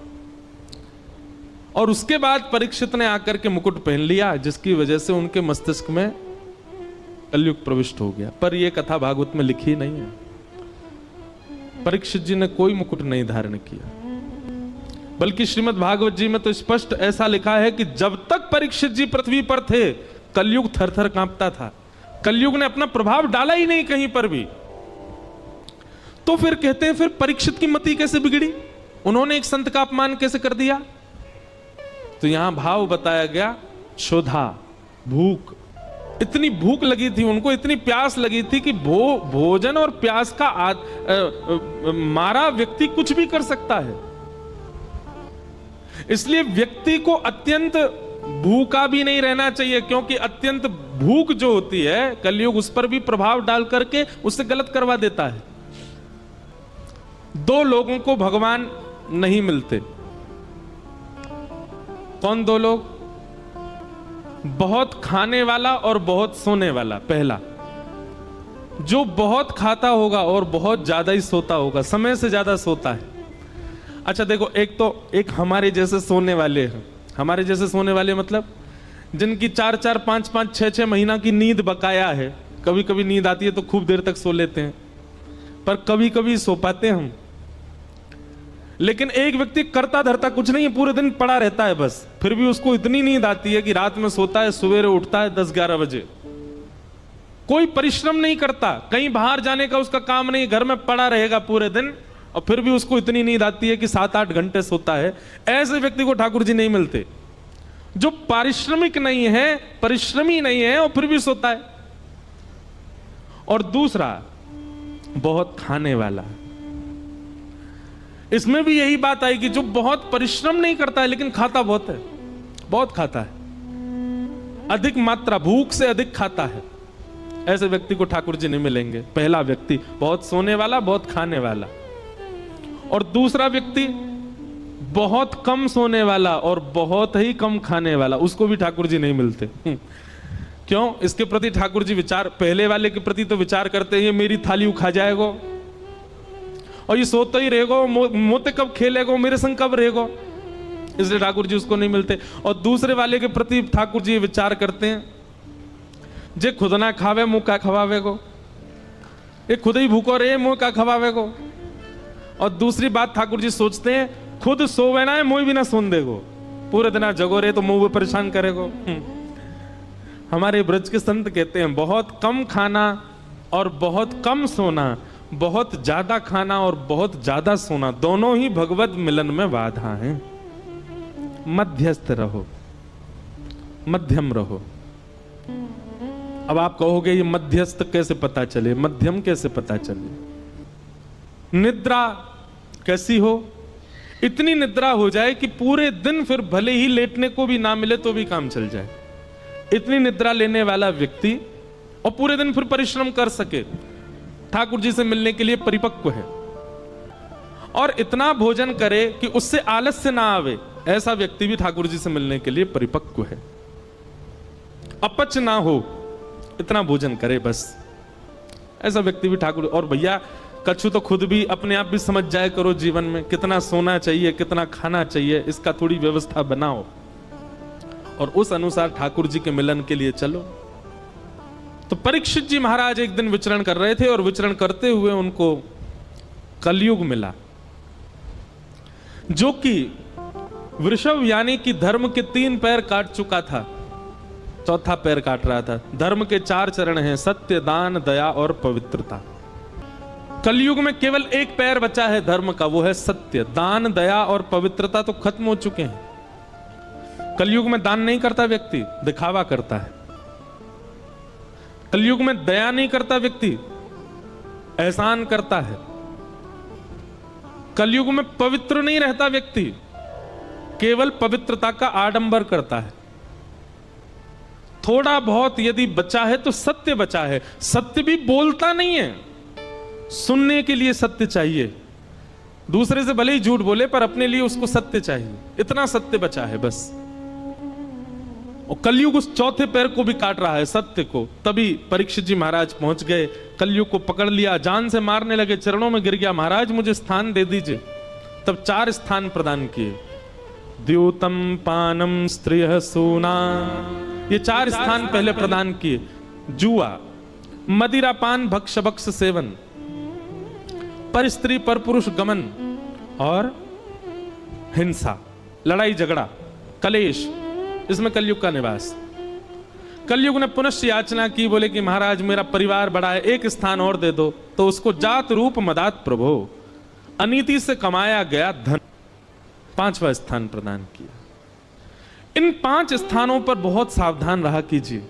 और उसके बाद परीक्षित ने आकर के मुकुट पहन लिया, जिसकी वजह से उनके मस्तिष्क में कलयुग प्रविष्ट हो गया। पर यह कथा भागवत में लिखी नहीं है। परीक्षित जी ने कोई मुकुट नहीं धारण किया, बल्कि श्रीमद् भागवत जी में तो स्पष्ट ऐसा लिखा है कि जब तक परीक्षित जी पृथ्वी पर थे, कलयुग थर-थर कांपता था। कलयुग ने अपना प्रभाव डाला ही नहीं कहीं पर भी। तो फिर कहते हैं, फिर परीक्षित की मति कैसे बिगड़ी? उन्होंने एक संत का अपमान कैसे कर दिया? तो यहां भाव बताया गया, क्षुधा, भूख। इतनी भूख लगी थी उनको, इतनी प्यास लगी थी कि भोजन और प्यास का मारा व्यक्ति कुछ भी कर सकता है। इसलिए व्यक्ति को अत्यंत भूखा भी नहीं रहना चाहिए, क्योंकि अत्यंत भूख जो होती है, कलयुग उस पर भी प्रभाव डाल करके उससे गलत करवा देता है। 2 लोगों को भगवान नहीं मिलते। कौन 2 लोग? बहुत खाने वाला और बहुत सोने वाला। पहला, जो बहुत खाता होगा और बहुत ज्यादा ही सोता होगा, समय से ज्यादा सोता है। अच्छा देखो, एक हमारे जैसे सोने वाले हैं। हमारे जैसे सोने वाले मतलब जिनकी 4-4, 5-5, 6-6 महीना की नींद बकाया है। कभी कभी नींद आती है तो खूब देर तक सो लेते हैं, पर कभी कभी सो पाते हम। लेकिन एक व्यक्ति करता धरता कुछ नहीं है, पूरे दिन पड़ा रहता है बस, फिर भी उसको इतनी नींद आती है कि रात में सोता है, सवेरे उठता है 10-11 बजे। कोई परिश्रम नहीं करता, कहीं बाहर जाने का उसका काम नहीं, घर में पड़ा रहेगा पूरे दिन, और फिर भी उसको इतनी नींद आती है कि 7-8 घंटे सोता है। ऐसे व्यक्ति को ठाकुर जी नहीं मिलते, जो पारिश्रमिक नहीं है, परिश्रमी नहीं है, और फिर भी सोता है। और दूसरा, बहुत खाने वाला। इसमें भी यही बात आई कि जो बहुत परिश्रम नहीं करता है लेकिन खाता बहुत है, बहुत खाता है, अधिक मात्रा, भूख से अधिक खाता है। ऐसे व्यक्ति को ठाकुर जी नहीं मिलेंगे। पहला व्यक्ति बहुत सोने वाला, बहुत खाने वाला। और दूसरा व्यक्ति बहुत कम सोने वाला और बहुत ही कम खाने वाला, उसको भी ठाकुर जी नहीं मिलते। क्यों? इसके प्रति ठाकुर जी विचार, पहले वाले के प्रति तो विचार करते हैं, मेरी थाली उखा जाएगा, और ये सोता ही रहेगा, मोते कब खेलेगा, मेरे संग कब रहेगा, इसलिए ठाकुर जी उसको नहीं मिलते। और दूसरे वाले के प्रति ठाकुर जी विचार करते हैं, जे खुद ना खावे मुंह का खवावेगो, ये खुद ही भूखो रहे मुंह का खवावेगो। और दूसरी बात ठाकुर जी सोचते हैं, खुद सोवे ना है मुंह भी ना सुन देगो, पूरे दिन जगो रहे तो मुंह भी परेशान करेगो। हमारे ब्रज के संत कहते हैं, बहुत कम खाना और बहुत कम सोना, बहुत ज्यादा खाना और बहुत ज्यादा सोना, दोनों ही भगवत मिलन में बाधा हैं। मध्यस्थ रहो, मध्यम रहो। अब आप कहोगे ये मध्यस्थ कैसे पता चले, मध्यम कैसे पता चले? निद्रा कैसी हो? इतनी निद्रा हो जाए कि पूरे दिन फिर भले ही लेटने को भी ना मिले तो भी काम चल जाए, इतनी निद्रा लेने वाला व्यक्ति, और पूरे दिन फिर परिश्रम कर सके, ठाकुर जी से मिलने के लिए परिपक्व है। और इतना भोजन करे कि उससे आलस्य ना आवे, ऐसा व्यक्ति भी ठाकुर जी से मिलने के लिए परिपक्व है। अपच ना हो, इतना भोजन करे बस, ऐसा व्यक्ति भी ठाकुर। और भैया कछु तो खुद भी अपने आप भी समझ जाए करो, जीवन में कितना सोना चाहिए, कितना खाना चाहिए, इसका थोड़ी व्यवस्था बनाओ और उस अनुसार ठाकुर जी के मिलन के लिए चलो। तो परीक्षित जी महाराज एक दिन विचरण कर रहे थे और विचरण करते हुए उनको कलयुग मिला, जो कि वृषभ यानी कि धर्म के 3 पैर काट चुका था, चौथा पैर काट रहा था। धर्म के 4 चरण हैं, सत्य, दान, दया और पवित्रता। कलयुग में केवल एक पैर बचा है धर्म का, वो है सत्य। दान, दया और पवित्रता तो खत्म हो चुके हैं। कलयुग में दान नहीं करता व्यक्ति, दिखावा करता है। कलयुग में दया नहीं करता व्यक्ति, एहसान करता है। कलयुग में पवित्र नहीं रहता व्यक्ति, केवल पवित्रता का आडंबर करता है। थोड़ा बहुत यदि बचा है तो सत्य बचा है। सत्य भी बोलता नहीं है, सुनने के लिए सत्य चाहिए। दूसरे से भले ही झूठ बोले पर अपने लिए उसको सत्य चाहिए, इतना सत्य बचा है बस। और कलयुग उस चौथे पैर को भी काट रहा है, सत्य को। तभी परीक्षित जी महाराज पहुंच गए, कलयुग को पकड़ लिया, जान से मारने लगे, चरणों में गिर गया, महाराज मुझे स्थान दे दीजिए। तब 4 स्थान प्रदान किए, द्योतम, पानम, स्त्रियः, सूना, ये 4 स्थान पहले प्रदान किए। जुआ, मदिरापान, भक्ष भक्ष सेवन, पर स्त्री पर पुरुष गमन और हिंसा, लड़ाई झगड़ा, कलेश, इसमें कलयुग का निवास। कलयुग ने पुनश्च याचना की, बोले कि महाराज मेरा परिवार बड़ा है, एक स्थान और दे दो। तो उसको जात रूप मदात प्रभो, अनीति से कमाया गया धन, 5वां स्थान प्रदान किया। इन 5 स्थानों पर बहुत सावधान रहा कीजिए।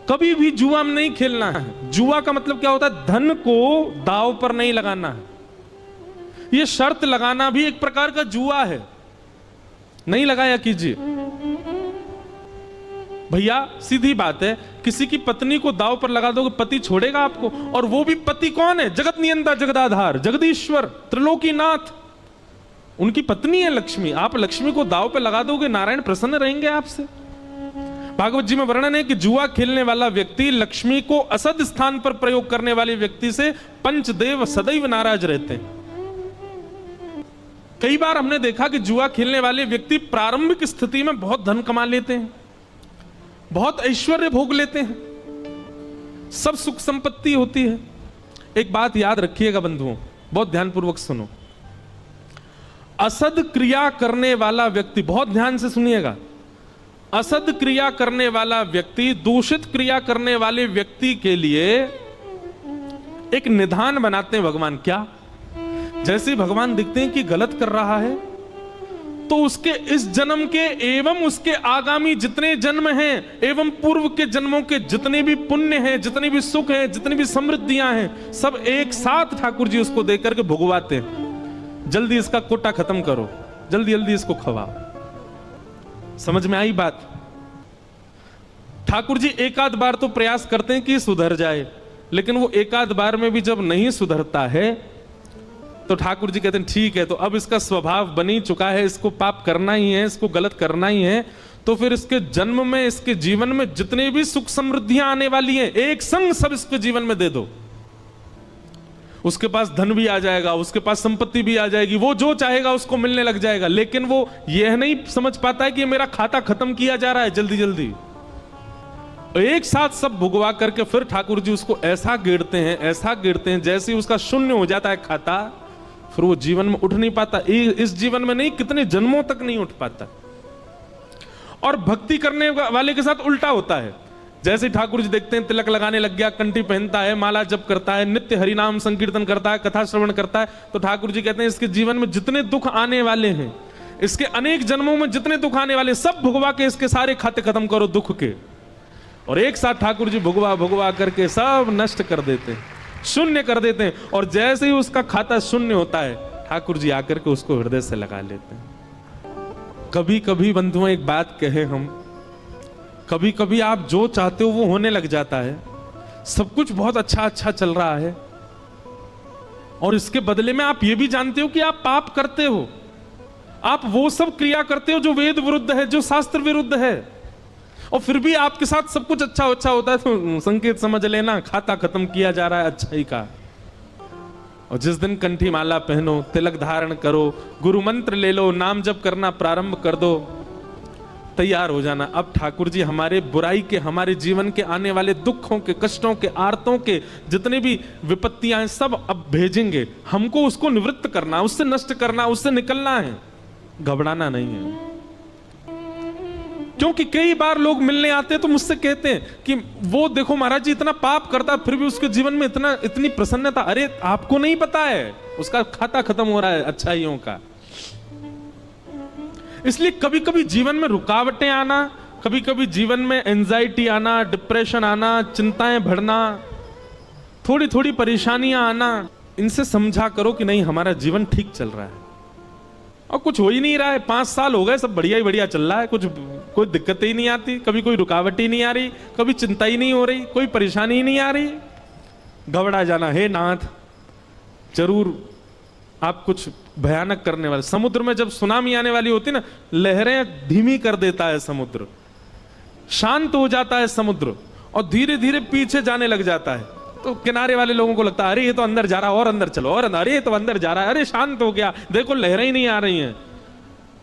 कभी भी जुआ में नहीं खेलना है। जुआ का मतलब क्या होता है? धन को दांव पर नहीं लगाना है। यह शर्त लगाना भी एक प्रकार का जुआ है, नहीं लगाया कीजिए। भैया सीधी बात है, किसी की पत्नी को दांव पर लगा दोगे, पति छोड़ेगा आपको? और वो भी पति कौन है? जगत नियंता, जगदाधार, जगदीश्वर, त्रिलोकीनाथ, उनकी पत्नी है लक्ष्मी। आप लक्ष्मी को दांव पे लगा दोगे, नारायण प्रसन्न रहेंगे आपसे। भागवत जी में वर्णन है कि जुआ खेलने वाला व्यक्ति लक्ष्मी को असद स्थान पर प्रयोग करने वाले व्यक्ति से पंचदेव सदैव नाराज रहते हैं। कई बार हमने देखा कि जुआ खेलने वाले व्यक्ति प्रारंभिक स्थिति में बहुत धन कमा लेते हैं, बहुत ऐश्वर्य भोग लेते हैं, सब सुख संपत्ति होती है। एक बात याद रखिएगा बंधुओं, बहुत ध्यानपूर्वक सुनो। असद क्रिया करने वाला व्यक्ति, बहुत ध्यान से सुनिएगा, असद क्रिया करने वाला व्यक्ति दूषित क्रिया करने वाले व्यक्ति के लिए एक निधान बनाते हैं भगवान। क्या? जैसे भगवान दिखते हैं कि गलत कर रहा है तो उसके इस जन्म के एवं उसके आगामी जितने जन्म हैं एवं पूर्व के जन्मों के जितने भी पुण्य हैं, जितने भी सुख हैं, जितनी भी समृद्धियां हैं, सब एक साथ ठाकुर जी उसको देकर के भुगवाते हैं। जल्दी इसका कोटा खत्म करो, जल्दी जल्दी इसको खवाओ। समझ में आई बात? ठाकुर जी एक आध बार तो प्रयास करते हैं कि सुधर जाए, लेकिन वो एक आध बार में भी जब नहीं सुधरता है तो ठाकुर जी कहते हैं ठीक है, तो अब इसका स्वभाव बन ही चुका है, इसको पाप करना ही है, इसको गलत करना ही है, तो फिर इसके जन्म में, इसके जीवन में जितने भी सुख समृद्धियां आने वाली हैं एक संग सब इसके जीवन में दे दो। उसके पास धन भी आ जाएगा, उसके पास संपत्ति भी आ जाएगी, वो जो चाहेगा उसको मिलने लग जाएगा, लेकिन वो यह नहीं समझ पाता है कि मेरा खाता खत्म किया जा रहा है जल्दी जल्दी। एक साथ सब भुगवा करके फिर ठाकुर जी उसको ऐसा गिरते हैं, ऐसा गिरते हैं, जैसे ही उसका शून्य हो जाता है खाता, फिर वो जीवन में उठ नहीं पाता। इस जीवन में नहीं, कितने जन्मों तक नहीं उठ पाता। और भक्ति करने वाले के साथ उल्टा होता है। जैसे ठाकुर जी देखते हैं तिलक लगाने लग गया, कंठी पहनता है, माला जप करता है, नित्य हरिनाम संकीर्तन करता है, कथा श्रवण करता है, तो ठाकुर जी कहते हैं इसके जीवन में जितने दुख आने वाले हैं, इसके अनेक जन्मों में जितने दुख आने वाले, सब भुगवा के इसके सारे खाते खत्म करो दुख के। और एक साथ ठाकुर जी भुगवा भुगवा करके सब नष्ट कर देते हैं, शून्य कर देते हैं। और जैसे ही उसका खाता शून्य होता है, ठाकुर जी आकर के उसको हृदय से लगा लेते हैं। कभी कभी बंधुओं एक बात कहे हम, कभी कभी आप जो चाहते हो वो होने लग जाता है, सब कुछ बहुत अच्छा अच्छा चल रहा है, और इसके बदले में आप ये भी जानते हो कि आप पाप करते हो, आप वो सब क्रिया करते हो जो वेद विरुद्ध है, जो शास्त्र विरुद्ध है, और फिर भी आपके साथ सब कुछ अच्छा अच्छा होता है, तो संकेत समझ लेना खाता खत्म किया जा रहा है अच्छाई का। और जिस दिन कंठी माला पहनो, तिलक धारण करो, गुरु मंत्र ले लो, नाम जप करना प्रारंभ कर दो, तैयार हो जाना। अब ठाकुर जी हमारे बुराई के, हमारे जीवन के आने वाले दुखों के, कष्टों के, आर्तों के जितने भी विपत्तियां हैं सब अब भेजेंगे। हमको उसको निवृत्त करना, उससे नष्ट करना, उससे निकलना है, घबराना नहीं है। क्योंकि कई बार लोग मिलने आते हैं तो मुझसे कहते हैं कि वो देखो महाराज जी इतना पाप करता फिर भी उसके जीवन में इतनी प्रसन्नता। अरे आपको नहीं पता है, उसका खाता खत्म हो रहा है अच्छाइयों का। इसलिए कभी कभी जीवन में रुकावटें आना, कभी कभी जीवन में एंजाइटी आना, डिप्रेशन आना, चिंताएं बढ़ना, थोड़ी थोड़ी परेशानियां आना, इनसे समझा करो कि नहीं हमारा जीवन ठीक चल रहा है और कुछ हो ही नहीं रहा है। 5 साल हो गए, सब बढ़िया ही बढ़िया चल रहा है, कुछ कोई दिक्कत ही नहीं आती, कभी कोई रुकावट ही नहीं आ रही, कभी चिंता ही नहीं हो रही, कोई परेशानी ही नहीं आ रही। घबरा जाना, हे नाथ जरूर आप कुछ भयानक करने वाले। समुद्र में जब सुनामी आने वाली होती ना, लहरें धीमी कर देता है समुद्र, शांत हो जाता है समुद्र और धीरे धीरे पीछे जाने लग जाता है। तो किनारे वाले लोगों को लगता है अरे ये तो अंदर जा रहा है, और अंदर चलो, और अरे ये तो अंदर जा रहा है, अरे शांत हो गया, देखो लहरें ही नहीं आ रही हैं।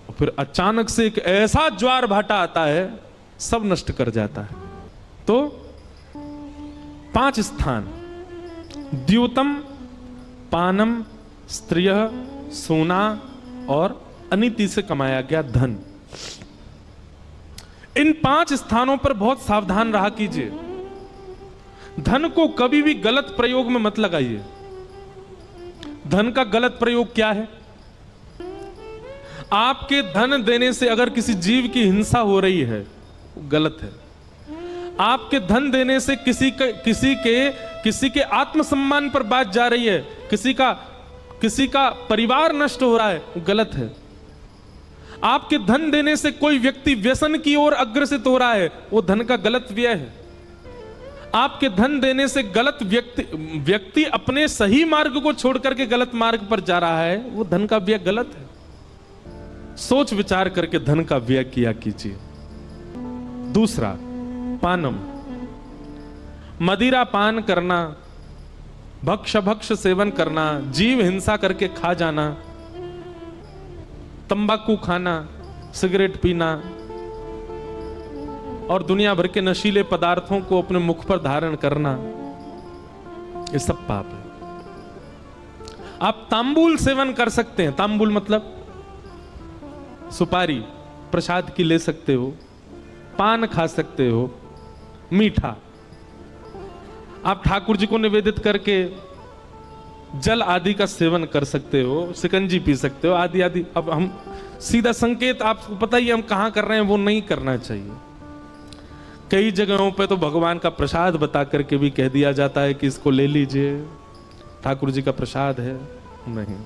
और फिर अचानक से एक ऐसा ज्वार भाटा आता है, सब नष्ट कर जाता है। तो 5 स्थान, द्यूतम, पानम, स्त्रिय, सोना और अनिति से कमाया गया धन। इन 5 स्थानों पर बहुत सावधान रहा कीजिए। धन को कभी भी गलत प्रयोग में मत लगाइए। धन का गलत प्रयोग क्या है? आपके धन देने से अगर किसी जीव की हिंसा हो रही है, गलत है। आपके धन देने से किसी के आत्मसम्मान पर बात जा रही है, किसी का परिवार नष्ट हो रहा है, गलत है। आपके धन देने से कोई व्यक्ति व्यसन की ओर अग्रसित हो रहा है, वो धन का गलत व्यय है। आपके धन देने से गलत व्यक्ति अपने सही मार्ग को छोड़ करके गलत मार्ग पर जा रहा है, वो धन का व्यय गलत है। सोच विचार करके धन का व्यय किया कीजिए। दूसरा, पानम, मदिरा पान करना, भक्ष सेवन करना, जीव हिंसा करके खा जाना, तंबाकू खाना, सिगरेट पीना और दुनिया भर के नशीले पदार्थों को अपने मुख पर धारण करना, ये सब पाप है। आप तांबूल सेवन कर सकते हैं। तांबूल मतलब सुपारी प्रसाद की ले सकते हो, पान खा सकते हो, मीठा आप ठाकुर जी को निवेदित करके जल आदि का सेवन कर सकते हो, शिकंजी पी सकते हो, आदि आदि। अब हम सीधा संकेत, आपको पता ही हम कहां कर रहे हैं, वो नहीं करना चाहिए। कई जगहों पे तो भगवान का प्रसाद बता करके भी कह दिया जाता है कि इसको ले लीजिए, ठाकुर जी का प्रसाद है। नहीं,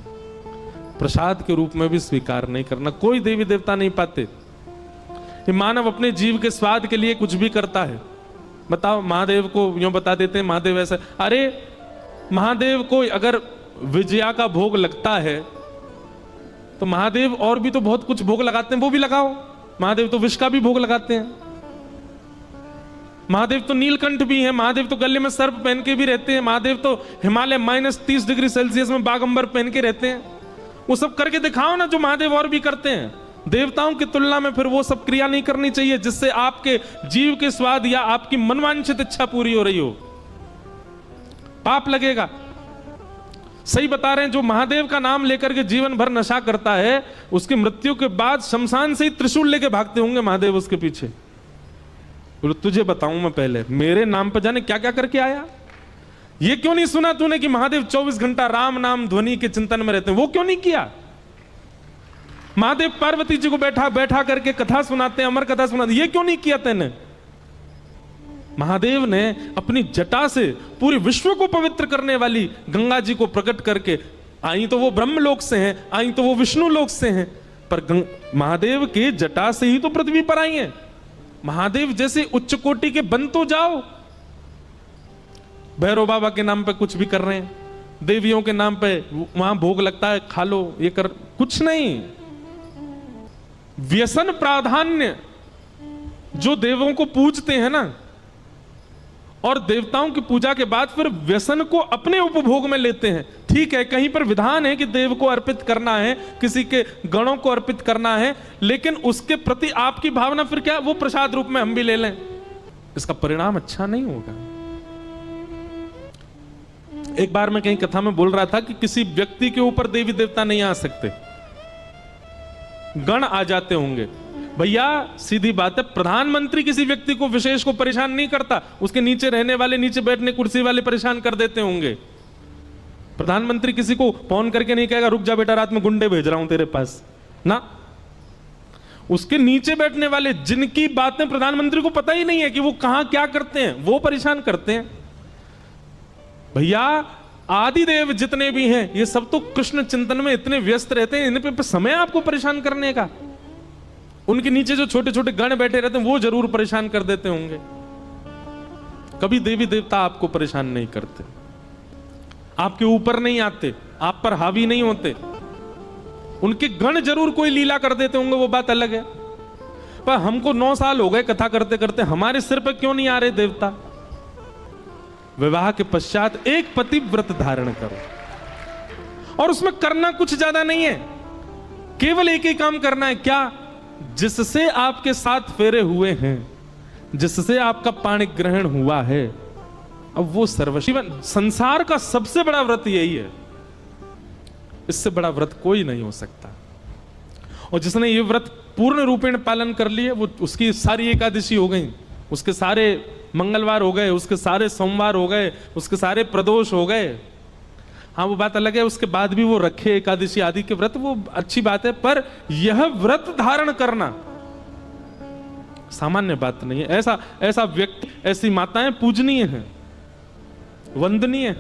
प्रसाद के रूप में भी स्वीकार नहीं करना। कोई देवी देवता नहीं पाते। ये मानव अपने जीव के स्वाद के लिए कुछ भी करता है। बताओ, महादेव को यूं बता देते हैं महादेव ऐसा। अरे महादेव को अगर विजया का भोग लगता है तो महादेव और भी तो बहुत कुछ भोग लगाते हैं, वो भी लगाओ। महादेव तो विष का भी भोग लगाते हैं। महादेव तो नीलकंठ भी है, महादेव तो गले में सर्प पहन के भी रहते हैं, महादेव तो हिमालय -30 डिग्री सेल्सियस में बागंबर पहन के रहते हैं। वो सब करके दिखाओ ना जो महादेव और भी करते हैं। देवताओं की तुलना में फिर वो सब क्रिया नहीं करनी चाहिए जिससे आपके जीव के स्वाद या आपकी मनवांछित इच्छा पूरी हो रही हो। पाप लगेगा। सही बता रहे हैं, जो महादेव का नाम लेकर के जीवन भर नशा करता है, उसकी मृत्यु के बाद शमशान से ही त्रिशूल लेके भागते होंगे महादेव उसके पीछे। बोले तुझे बताऊं मैं पहले, मेरे नाम पर जाने क्या क्या करके आया। ये क्यों नहीं सुना तूने कि महादेव 24 घंटा राम नाम ध्वनि के चिंतन में रहते हैं, वो क्यों नहीं किया। महादेव पार्वती जी को बैठा बैठा करके कथा सुनाते हैं, अमर कथा सुनाते, ये क्यों नहीं किया तेने। महादेव ने अपनी जटा से पूरे विश्व को पवित्र करने वाली गंगा जी को प्रकट करके, आई तो वो ब्रह्मलोक से हैं, आई तो वो विष्णु लोक से हैं, पर महादेव के जटा से ही तो पृथ्वी पर आई हैं। महादेव जैसे उच्च कोटि के बन तो जाओ। भैरव बाबा के नाम पे कुछ भी कर रहे हैं, देवियों के नाम पे वहां भोग लगता है, खा लो, ये कर, कुछ नहीं। व्यसन प्राधान्य जो देवों को पूजते हैं ना, और देवताओं की पूजा के बाद फिर व्यसन को अपने उपभोग में लेते हैं। ठीक है, कहीं पर विधान है कि देव को अर्पित करना है, किसी के गणों को अर्पित करना है, लेकिन उसके प्रति आपकी भावना फिर क्या, वो प्रसाद रूप में हम भी ले लें, इसका परिणाम अच्छा नहीं होगा। एक बार मैं कहीं कथा में बोल रहा था कि किसी व्यक्ति के ऊपर देवी देवता नहीं आ सकते, गण आ जाते होंगे। भैया सीधी बात है, प्रधानमंत्री किसी व्यक्ति को विशेष को परेशान नहीं करता, उसके नीचे रहने वाले, नीचे बैठने कुर्सी वाले परेशान कर देते होंगे। प्रधानमंत्री किसी को फोन करके नहीं कहेगा रुक जा बेटा रात में गुंडे भेज रहा हूं तेरे पास ना। उसके नीचे बैठने वाले, जिनकी बातें प्रधानमंत्री को पता ही नहीं है कि वो कहां क्या करते हैं, वो परेशान करते हैं। भैया आदिदेव जितने भी हैं ये सब तो कृष्ण चिंतन में इतने व्यस्त रहते हैं, इन पे समय आपको परेशान करने का। उनके नीचे जो छोटे छोटे गण बैठे रहते हैं वो जरूर परेशान कर देते होंगे। कभी देवी देवता आपको परेशान नहीं करते, आपके ऊपर नहीं आते, आप पर हावी नहीं होते। उनके गण जरूर कोई लीला कर देते होंगे, वो बात अलग है। पर हमको 9 साल हो गए कथा करते करते, हमारे सिर पर क्यों नहीं आ रहे देवता। विवाह के पश्चात एक पति व्रत धारण करो, और उसमें करना कुछ ज्यादा नहीं है, केवल एक ही काम करना है। क्या? जिससे आपके 7 फेरे हुए हैं, जिससे आपका पाणी ग्रहण हुआ है, अब वो सर्वशिव। संसार का सबसे बड़ा व्रत यही है, इससे बड़ा व्रत कोई नहीं हो सकता। और जिसने ये व्रत पूर्ण रूपेण पालन कर लिए, वो उसकी सारी एकादशी हो गई, उसके सारे मंगलवार हो गए, उसके सारे सोमवार हो गए, उसके सारे प्रदोष हो गए। हाँ वो बात अलग है, उसके बाद भी वो रखे एकादशी आदि के व्रत, वो अच्छी बात है, पर यह व्रत धारण करना सामान्य बात नहीं है। ऐसा व्यक्ति, ऐसी माताएं पूजनीय हैं, वंदनीय है।